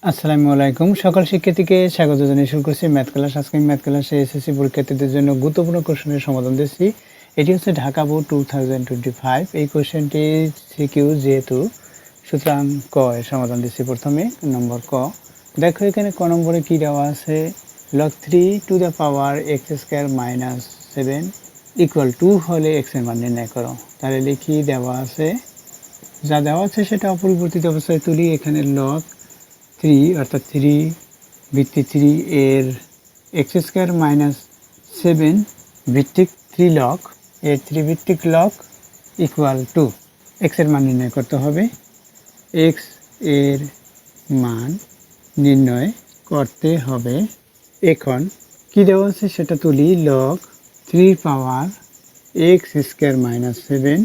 আসসালামু আলাইকুম। সকল শিক্ষার্থীকে স্বাগত জানিয়ে শুরু করছি ম্যাথ ক্লাস। আজকে আমি ম্যাথ ক্লাসে এসএসসি পরীক্ষার্থীদের জন্য গুরুত্বপূর্ণ কোশ্চেনের সমাধান দিচ্ছি। এটি হচ্ছে ঢাকা বোর্ড 2025। এই কোশ্চেনটি সিকিউ যেহেতু, সুতরাং ক এর সমাধান দিচ্ছি। প্রথমে নম্বর ক। দেখো এখানে ক নম্বরে কি দেওয়া আছে, log 3 to the power x square minus 7 equal 2 হলে এক্স এর মান নির্ণয় করো। তাহলে লিখি, দেওয়া আছে, যা দেওয়া আছে সেটা অপরিবর্তিত অবস্থায় তুলি। এখানে log 3 অর্থাৎ 3 ভিত্তিক 3 এর এক্স স্কোয়ার মাইনাস 7 ভিত্তিক 3 লগ এর 3 ভিত্তিক লগ ইকুয়াল টু এক্স এর মান নির্ণয় করতে হবে। এক্স এর মান নির্ণয় করতে হবে। এখন কি দেওয়া আছে সেটা তুলি। Log 3 power x square minus 7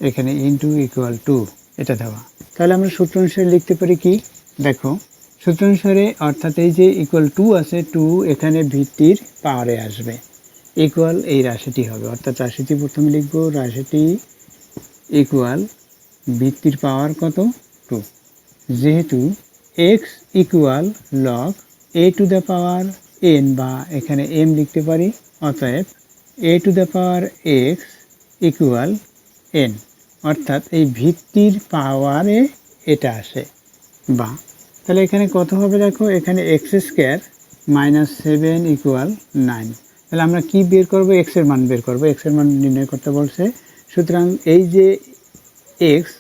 এখানে ইন্টু ইকুয়াল টু এটা দেওয়া। তাহলে আমরা সূত্র অনুসারে লিখতে পারি কি, দেখো সূত্র অনুসারে অর্থাৎ এই যে ইকুয়াল টু আছে, টু এখানে ভিত্তির পাওয়ারে আসবে, ইকুয়াল এই রাশিটি হবে। অর্থাৎ রাশিটি প্রথমে লিখব, রাশিটি ইকুয়াল ভিত্তির পাওয়ার কত, টু। যেহেতু x equal log A to the power n, বা এখানে এম লিখতে পারি, অতএব a to the power x equal n, অর্থাৎ এই ভিত্তির পাওয়ারে এটা আসে। বা তাহলে এখানে কত হবে, দেখো এখানে এক্স স্কোয়ার মাইনাস 7 ইকুয়াল 9। তাহলে আমরা কি বের করব, এক্স এর মান বের করব, এক্স এর মান নির্ণয় করতে বলছে। সুতরাং এই যে এক্স,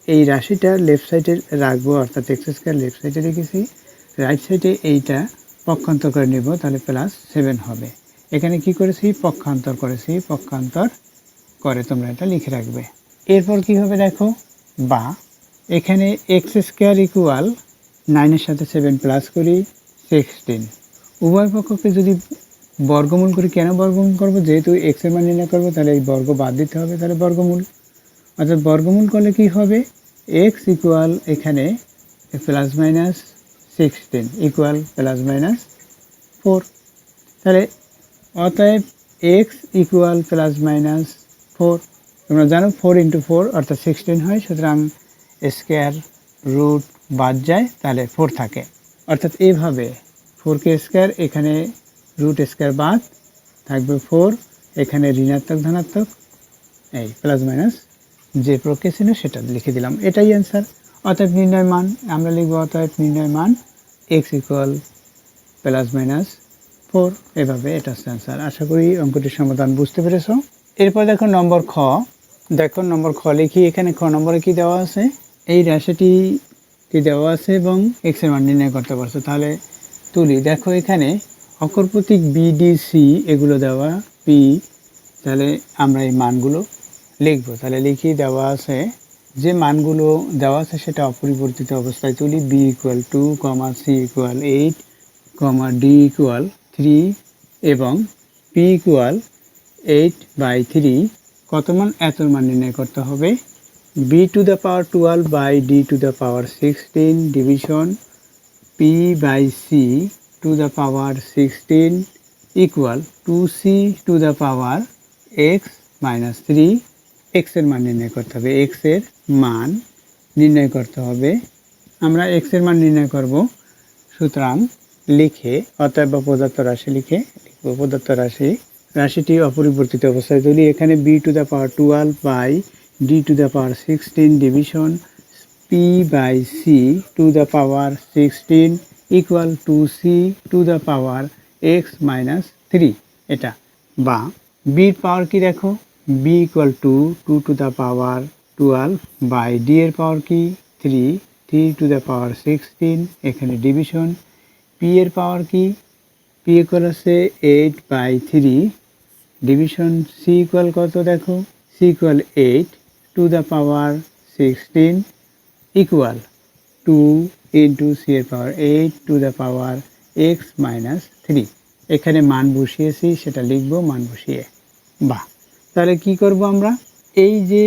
এই রাশিটা লেফট সাইডে রাখবো, অর্থাৎ এক্স স্কোয়ার লেফট সাইডে রেখেছি, রাইট সাইডে এইটা পক্ষান্তর করে নেব, তাহলে প্লাস 7 হবে। এখানে কি করেছি, পক্ষান্তর করেছি, পক্ষান্তর করে তোমরা এটা লিখে রাখবে। এরপর কি হবে দেখো, বা এখানে এক্স স্কোয়ার ইকুয়াল 9-এর সাথে 7 প্লাস করি 16। উভয় পক্ষকে যদি বর্গমূল করি, কেন বর্গমূল করব, যেহেতু এক্স এর মান নির্ণয় করবো, তাহলে এই বর্গ বাদ দিতে হবে, তাহলে বর্গমূল। অর্থাৎ বর্গমূল করলে কি হবে, এক্স ইকুয়াল এখানে plus minus 16 equal plus minus 4। তাহলে অতএব এক্স ইকুয়াল প্লাস মাইনাস 4। তোমরা জানো 4 ইন্টু 4 অর্থাৎ 16 হয়, সুতরাং স্কোয়ার রুট বাদ যায়, তাহলে 4 থাকে। অর্থাৎ এইভাবে 4কে স্কোয়ার, এখানে রুট স্কোয়ার বাদ থাকবে 4, এখানে ঋণাত্মক ধনাত্মক, এই প্লাস মাইনাস যে প্রক্রিয়া ছিল সেটা লিখে দিলাম, এটাই অ্যান্সার। অতএব নির্ণয় মান আমরা লিখব, অতএব নির্ণয় মান এক্স ইকুয়াল প্লাস মাইনাস 4। এভাবে এটা হচ্ছে অ্যান্সার। আশা করি অঙ্কটির সমাধান বুঝতে পেরেছ। এরপর দেখো নম্বর খ। দেখো নম্বর খ লিখি, এখানে খ নম্বরে কি দেওয়া আছে, এই রাশিটি কি দেওয়া আছে এবং এক্স এর মান নির্ণয় করতে পারছো। তাহলে তুলি, দেখো এখানে অক্ষর প্রতীক বিডিসি এগুলো দেওয়া, পি, তাহলে আমরা এই মানগুলো লিখব। তাহলে লিখি, দেওয়া আছে, যে মানগুলো দেওয়া আছে সেটা অপরিবর্তিত অবস্থায় তুলি। B equal 2, C equal 8, D equal 3 এবং পি ইকুয়াল 8/3। কত মান, এত মান নির্ণয় করতে হবে। B to the power 12 by D to the power 16 division P by C to the power 16 equal 2c to the power X minus 3। X এর মান নির্ণয় করতে হবে, এক্স এর মান নির্ণয় করতে হবে। আমরা এক্স এর মান নির্ণয় করব, সুতরাং লিখে অতএব প্রদত্ত রাশি লিখে লিখব, প্রদত্ত রাশিটি অপরিবর্তিত অবস্থায় তুলি। এখানে B to the power 12 by D to the power 16 division P by C to the power 16 equal 2c to the power X minus 3। এটা বা বির পাওয়ার কি, দেখো B equal 2 to the power 12 by D এর power কি 3 to the power 16, এখানে division. P এর power কি, পি ইকুয়াল আছে 8/3 ডিভিশন। সি ইকুয়াল কত, দেখো C equal 8 to the power 16 equal 2 into C এর power 8 to the power X minus 3। এখানে মান বসিয়েছি, সেটা লিখব মান বসিয়ে। বা তাহলে কি করব আমরা, এই যে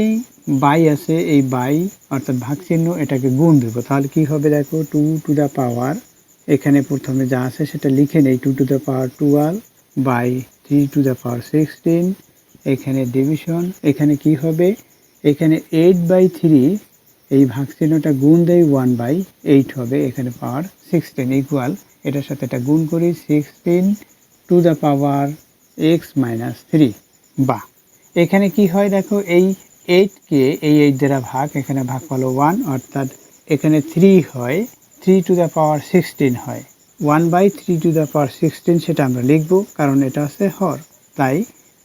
বাই আছে, এই বাই অর্থাৎ ভাগ চিহ্ন, এটাকে গুণ দেবো। তাহলে কি হবে, দেখো 2 টু দ্য পাওয়ার, এখানে প্রথমে যা আছে সেটা লিখে নেই, 2 to the power 12 by 3 to the power 16, এখানে ডিভিশন। এখানে কি হবে, এখানে 8/3, এই ভাগ চিহ্নটা গুণ দেয় 1/8 হবে, এখানে পাওয়ার 16 ইকুয়াল এটার সাথে এটা গুণ করি 16 two the power X minus 3 বা এখানে কি হয় দেখো এই 8কে এই 8 দ্বারা ভাগ, এখানে ভাগ হলো 1 অর্থাৎ এখানে 3 হয় 3 টু দ্য পাওয়ার 16 হয় 1/3 টু দ্য পাওয়ার 16 সেটা আমরা লিখব কারণ এটা হচ্ছে হর।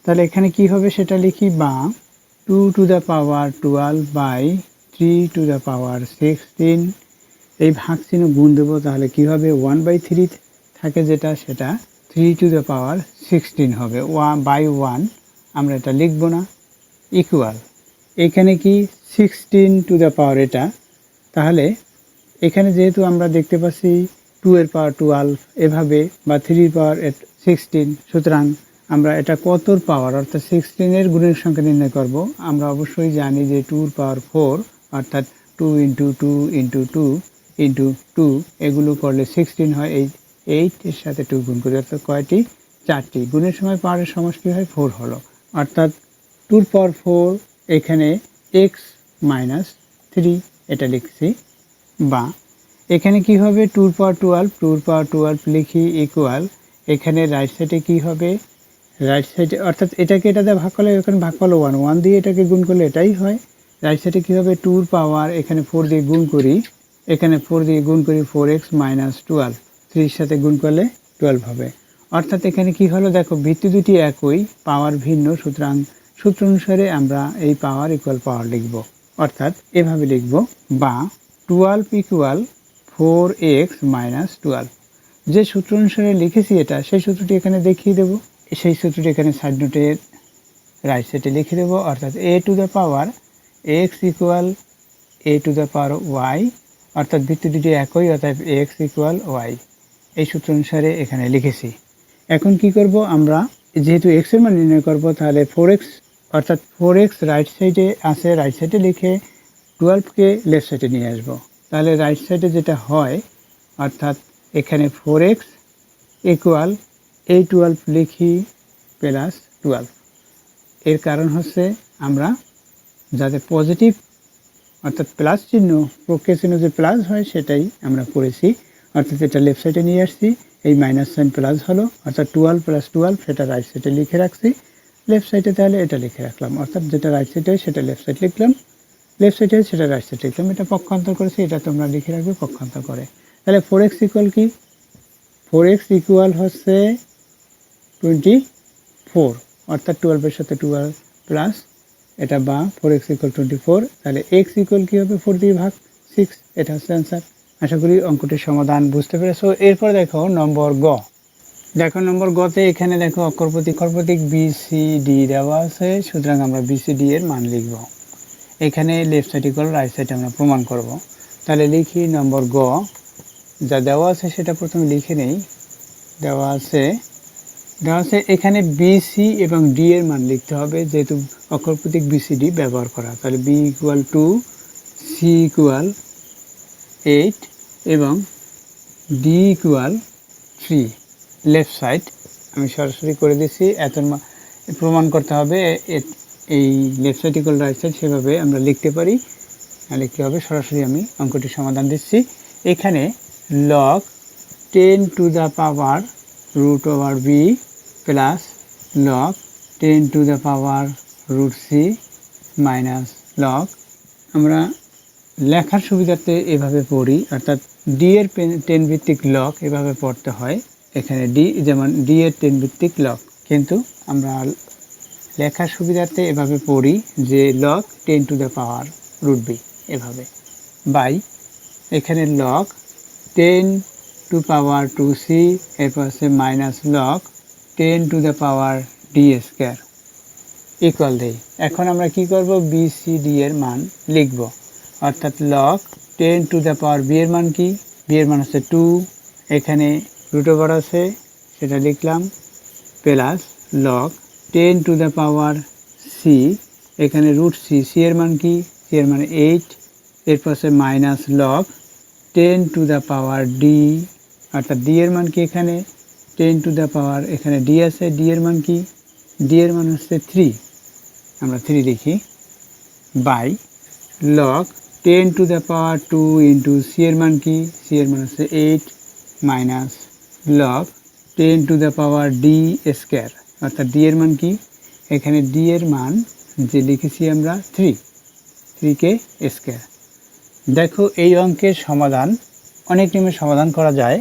তাহলে এখানে কি হবে সেটা লিখি বা 2 to the power 12/3 two the power 16 এই ভাগ চিহ্ন গুণ দেবো তাহলে কি হবে 1/3 থাকে যেটা সেটা 3 টু দ্য পাওয়ার 16 হবে 1/1 আমরা এটা লিখব না ইকুয়াল এখানে কি 16 টু দ্য পাওয়ার এটা তাহলে এখানে যেহেতু আমরা দেখতে পাচ্ছি 2 এর পাওয়ার 12 এভাবে বা 3 এর পাওয়ার 16 সুতরাং আমরা এটা কতর পাওয়ার অর্থাৎ 16 এর গুণের সংখ্যা নির্ণয় করব। আমরা অবশ্যই জানি যে 2 এর পাওয়ার 4 অর্থাৎ 2 × 2 × 2 × 2 এগুলো করলে 16 হয়। এই 8 এর সাথে 2 গুণ করি অর্থাৎ কয়টি 4টি গুণের সময় পাওয়ারের সমষ্টি হয় 4 হলো অর্থাৎ 2 এর পাওয়ার 4 এখানে x মাইনাস 3 এটা লিখছি বা এখানে কি হবে 2 এর পাওয়ার 12 2 এর পাওয়ার 12 লিখি ইকুয়াল এখানে রাইট সাইডে কি হবে রাইট সাইডে অর্থাৎ এটাকে এটা দিয়ে ভাগ করলে এখানে ভাগ করলে 1 1 দিয়ে এটাকে গুণ করলে এটাই হয়। রাইট সাইডে কী হবে 2 এর পাওয়ার এখানে 4 দিয়ে গুণ করি এখানে 4 দিয়ে গুণ করি 4x মাইনাস 12 3 এর সাথে গুণ করলে 12 হবে অর্থাৎ এখানে কি হলো দেখো ভিত্তি দুটি একই পাওয়ার ভিন্ন সুতরাং সূত্র অনুসারে আমরা এই পাওয়ার ইকুয়াল পাওয়ার লিখব অর্থাৎ এভাবে লিখব বা 12 ইকুয়াল 4x মাইনাস 12 যে সূত্র অনুসারে লিখেছি এটা সেই সূত্রটি এখানে দেখিয়ে দেব সেই সূত্রটি এখানে সাইড নোটের রাইট সাইডে লিখে দেব অর্থাৎ a two the power x equal a two the power y অর্থাৎ ভিত্তি দুটি একই অর্থাৎ x ইকুয়াল y এই সূত্র অনুসারে এখানে লিখেছি। এখন কি করব আমরা যেহেতু x এর মান নির্ণয় করব তাহলে 4x অর্থাৎ 4x রাইট সাইডে আছে রাইট সাইডে লিখে 12কে লেফট সাইডে নিয়ে আসব তাহলে রাইট সাইডে যেটা হয় অর্থাৎ এখানে 4x ইকুয়াল এই 12 লিখি প্লাস 12 এর কারণ হচ্ছে আমরা যাতে পজিটিভ অর্থাৎ প্লাস চিহ্ন প্রক্রিয়া চিহ্ন যে প্লাস হয় সেটাই আমরা করেছি অর্থাৎ এটা লেফট সাইডে নিয়ে আসছি এই মাইনাস সাইন প্লাস হলো অর্থাৎ 12 + 12 সেটা রাইট সাইডে লিখে রাখছি লেফট সাইডে তাহলে এটা লিখে রাখলাম অর্থাৎ যেটা রাইট সাইডে সেটা লেফট সাইড লিখলাম লেফট সাইডে সেটা রাইট সাইড লিখলাম এটা পক্ষান্তর করেছি এটা তোমরা লিখে রাখবে পক্ষান্তর করে তাহলে 4x ইকুয়াল কি 4x ইকুয়াল হচ্ছে 24 অর্থাৎ 12 এর সাথে 12 প্লাস এটা বা 4x ইকুয়াল 24 তাহলে x ইকুয়াল কি হবে 4 দিয়ে ভাগ 6 এটা হচ্ছে অ্যান্সার। আশা করি অঙ্কটির সমাধান বুঝতে পেরেছো। এরপর দেখো নম্বর গ দেখো নম্বর গতে এখানে দেখো অক্ষর প্রতীক BCD দেওয়া আছে সুতরাং আমরা BCD এর মান লিখব এখানে left side equal right side আমরা প্রমাণ করব তাহলে লিখি নম্বর গ যা দেওয়া আছে সেটা প্রথমে লিখে নেই দেওয়া আছে এখানে BC এবং D এর মান লিখতে হবে যেহেতু অক্ষর প্রতীক BCD ব্যবহার করা তাহলে B ইকুয়াল 2 C ইকুয়াল 8 এবং D ইকুয়াল 3 লেফট সাইড আমি সরাসরি করে দিচ্ছি এত প্রমাণ করতে হবে এই left side equal right side সেভাবে আমরা লিখতে পারি লিখতে হবে সরাসরি আমি অঙ্কটির সমাধান দিচ্ছি এখানে log 10 to the power √b plus log 10 to the power √c minus log আমরা লেখার সুবিধাতে এভাবে পড়ি অর্থাৎ d এর 10 ভিত্তিক log এভাবে পড়তে হয় এখানে d যেমন d এর 10 ভিত্তিক log কিন্তু আমরা লেখার সুবিধাতে এভাবে পড়ি যে log 10 to the power √b এভাবে বাই এখানে log 10 টু পাওয়ার 2c এরপর আছে minus log 10 to the power d square equal দেই। এখন আমরা কি করব BCD এর মান লিখব অর্থাৎ log 10 to the power b এর মান কি b এর মান হচ্ছে 2 এখানে √ আছে সেটা লিখলাম plus log 10 to the power c এখানে √c c এর মান কি c এর মান 8 এরপর আছে minus log 10 to the power d অর্থাৎ d এর মান কি এখানে 10 টু দ্য পাওয়ার এখানে d আছে d এর মান কি d এর মান হচ্ছে 3 আমরা 3 লিখি by log ten to the power 2 into C এর মান কি, সি এর মান হচ্ছে 8 minus log 10 to the power D square, অর্থাৎ ডি এর মান কি, এখানে ডি এর মান যে লিখেছি আমরা 3কে স্কোয়ার। দেখো এই অঙ্কের সমাধান অনেক নিয়মের সমাধান করা যায়।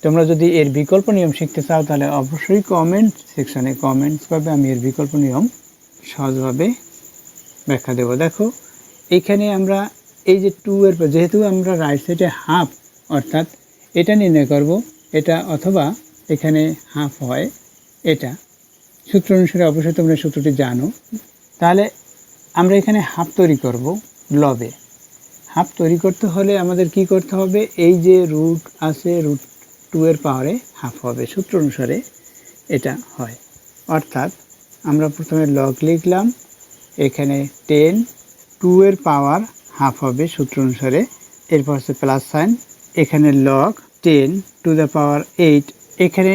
তোমরা যদি এর বিকল্প নিয়ম শিখতে চাও তাহলে অবশ্যই কমেন্ট সেকশনে কমেন্টস করবে, আমি এর বিকল্প নিয়ম সহজভাবে ব্যাখ্যা দেব। দেখো এখানে আমরা এই যে 2 এর পর যেহেতু আমরা রাইট সাইডে হাফ, অর্থাৎ এটা নির্ণয় করব, এটা অথবা এখানে হাফ হয়, এটা সূত্র অনুসারে অবশ্যই তোমরা সূত্রটি জানো। তাহলে আমরা এখানে হাফ তৈরি করব লবে। হাফ তৈরি করতে হলে আমাদের কি করতে হবে, এই যে রুট আছে রুট 2 এর পাওয়ারে হাফ হবে, সূত্র অনুসারে এটা হয়। অর্থাৎ আমরা প্রথমে লগ লিখলাম, এখানে 10 2 এর পাওয়ার হাফ হবে সূত্র অনুসারে, এরপর হচ্ছে প্লাস সাইন, এখানে লগ 10 টু দ্য পাওয়ার 8, এখানে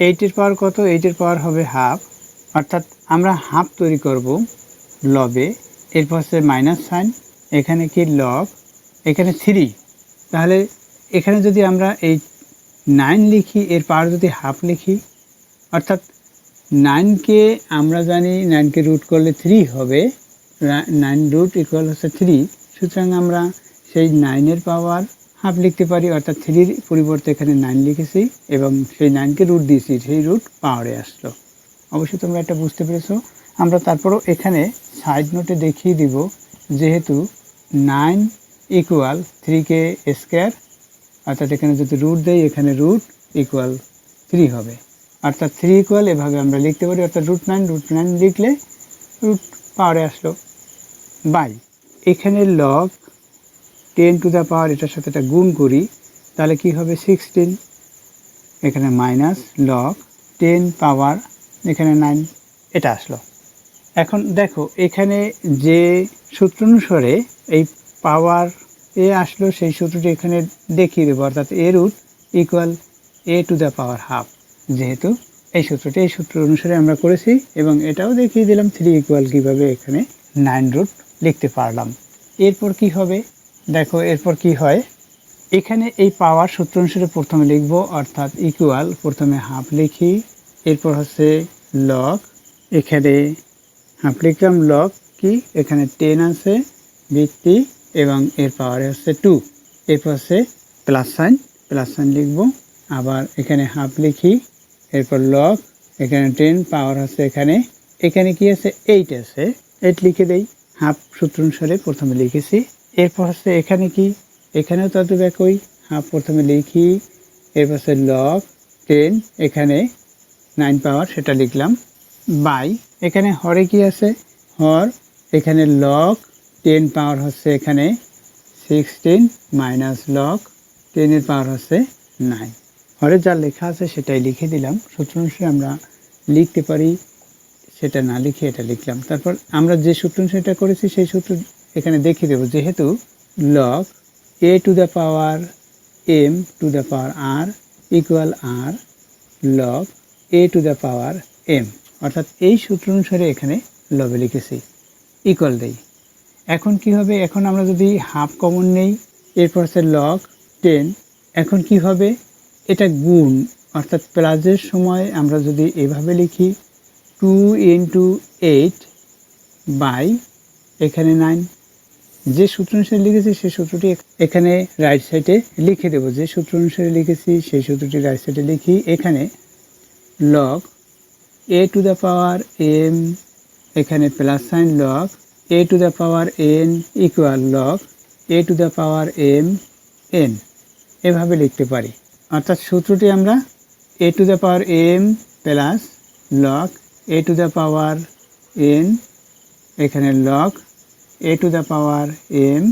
8 এর পাওয়ার কত, 8 এর পাওয়ার হবে হাফ, অর্থাৎ আমরা হাফ তৈরি করব লবে, এরপর হচ্ছে মাইনাস সাইন, এখানে কি লগ, এখানে 3, তাহলে এখানে যদি আমরা এই 9 লিখি, এর পাওয়ার যদি হাফ লিখি, অর্থাৎ 9কে আমরা জানি 9কে রুট করলে 3 হবে, 9 রুট ইকুয়াল হচ্ছে 3, সুতরাং আমরা সেই 9 এর পাওয়ার হাফ লিখতে পারি, অর্থাৎ 3-র পরিবর্তে এখানে 9 লিখেছি এবং সেই 9কে রুট দিয়েছি, সেই রুট পাওয়ারে আসলো। অবশ্যই তোমরা এটা বুঝতে পেরেছো। আমরা তারপরও এখানে সাইড নোটে দেখিয়ে দিব, যেহেতু 9 ইকুয়াল 3কে স্কোয়ার, অর্থাৎ এখানে যদি রুট দেই, এখানে রুট ইকুয়াল 3 হবে, অর্থাৎ 3 ইকুয়াল এভাবে আমরা লিখতে পারি, অর্থাৎ √9 লিখলে রুট পাওয়ারে আসলো বাই, এখানে লগ 10 টু দ্য পাওয়ার, এটার সাথে এটা গুণ করি, তাহলে কি হবে 16, এখানে মাইনাস লগ 10 পাওয়ার এখানে 9, এটা আসলো। এখন দেখো এখানে যে সূত্র অনুসারে এই পাওয়ার এ আসলো, সেই সূত্রটি এখানে দেখিয়ে দেবো, অর্থাৎ a root equal a to the power half, যেহেতু এই সূত্রটি এই সূত্র অনুসারে আমরা করেছি, এবং এটাও দেখিয়ে দিলাম 3 ইকুয়াল কীভাবে এখানে 9 রুট লিখতে পারলাম। এরপর কি হবে দেখো, এরপর কি হয়, এখানে এই পাওয়ার সূত্র অনুসারে প্রথমে লিখব, অর্থাৎ ইকুয়াল প্রথমে হাফ লিখি, এরপর হচ্ছে লগ, এখানে হাফ লিখলাম, লগ কি এখানে 10 আছে ভিত্তি এবং এর পাওয়ারে হচ্ছে 2, এরপর হচ্ছে প্লাস সাইন লিখব, আবার এখানে হাফ লিখি, এরপর লগ এখানে 10 পাওয়ার হচ্ছে এখানে কি আছে 8 আছে, 8 লিখে দেই, হাফ সূত্র অনুসারে প্রথমে লিখেছি, এরপর হচ্ছে এখানে কি, এখানেও তত একই, হাফ প্রথমে লিখি, এরপর হচ্ছে লগ 10 এখানে 9 পাওয়ার সেটা লিখলাম বাই, এখানে হরে কি আছে, হর এখানে লগ 10 পাওয়ার হচ্ছে এখানে 16 মাইনাস লগ 10 এর পাওয়ার হচ্ছে 9, হরে যা লেখা আছে সেটাই লিখে দিলাম, সূত্র অনুসারে আমরা লিখতে পারি, সেটা না লিখে এটা লিখলাম। তারপর আমরা যে সূত্র অনুসারে এটা করেছি সেই সূত্র এখানে দেখিয়ে দেবো, যেহেতু log A to the power M to the power R equal R log A to the power M, অর্থাৎ এই সূত্র অনুসারে এখানে লবে লিখেছি, ইকুয়াল দেই। এখন কি হবে, এখন আমরা যদি হাফ কমন নেই, এরপর হচ্ছে লগ 10, এখন কি হবে, এটা গুণ, অর্থাৎ প্লাসের সময় আমরা যদি এভাবে লিখি 2 ইন্টু 8 বাই এখানে 9, যে সূত্র অনুসারে লিখেছি সেই সূত্রটি এখানে রাইট সাইডে লিখে দেব, যে সূত্র অনুসারে লিখেছি সেই সূত্রটি রাইট সাইডে লিখি, এখানে log A to the power m, এখানে plus sign log A to the power n equal log A to the power m n, এভাবে লিখতে পারি, অর্থাৎ সূত্রটি আমরা a to the power m plus log A to the power n, এখানে log A to the power m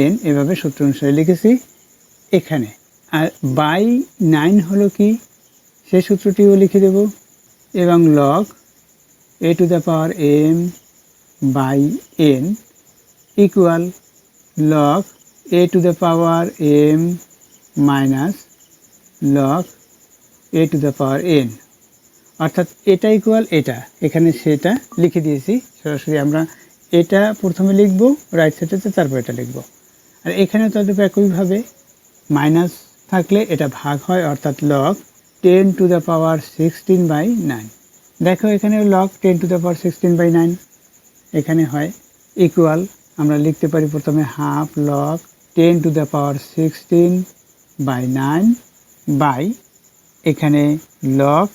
n, এভাবে সূত্র অনুসারে লিখেছি এখানে। আর বাই 9 হলো কি, সেই সূত্রটিও লিখে দেব, এবং log A to the power M by N equal log A to the power M minus log A to the power N, অর্থাৎ এটা ইকুয়াল এটা, এখানে সেটা লিখে দিয়েছি, সরাসরি আমরা এটা প্রথমে লিখব, রাইট সাইডেতে তারপর এটা লিখব। আর এখানে তদ্রূপ একইভাবে মাইনাস থাকলে এটা ভাগ হয়, অর্থাৎ লগ 10⁻16/9। দেখো এখানে লগ 10⁻16/9 এখানে হয়, ইকুয়াল আমরা লিখতে পারি প্রথমে হাফ লগ 10⁻16/9 বাই এখানে লগ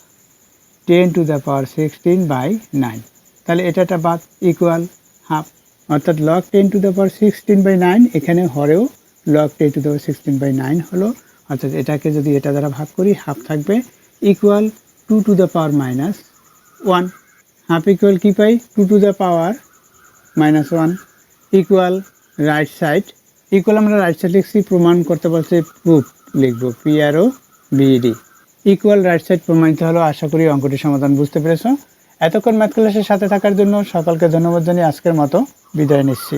10⁻16/9। তাহলে এটা বাদ, ইকুয়াল হাফ, অর্থাৎ লগ 10⁻16/9 এখানে হরেও লগ 10⁻16/9 হলো, অর্থাৎ এটাকে যদি এটা দ্বারা ভাগ করি হাফ থাকবে, ইকুয়াল 2⁻1। হাফ ইকুয়াল কি পাই, 2⁻1 ইকুয়াল রাইট সাইড, ইকুয়াল আমরা রাইট সাইড লিখছি, প্রমাণ করতে বলছে প্রুফ লিখব, PROVED, ইকুয়াল রাইট সাইড প্রমাণিত হলো। আশা করি অঙ্কটির সমাধান বুঝতে পেরেছ। এতক্ষণ ম্যাথ ক্লাসের সাথে থাকার জন্য সকলকে ধন্যবাদ জানিয়ে আজকের মতো বিদায় নিচ্ছি।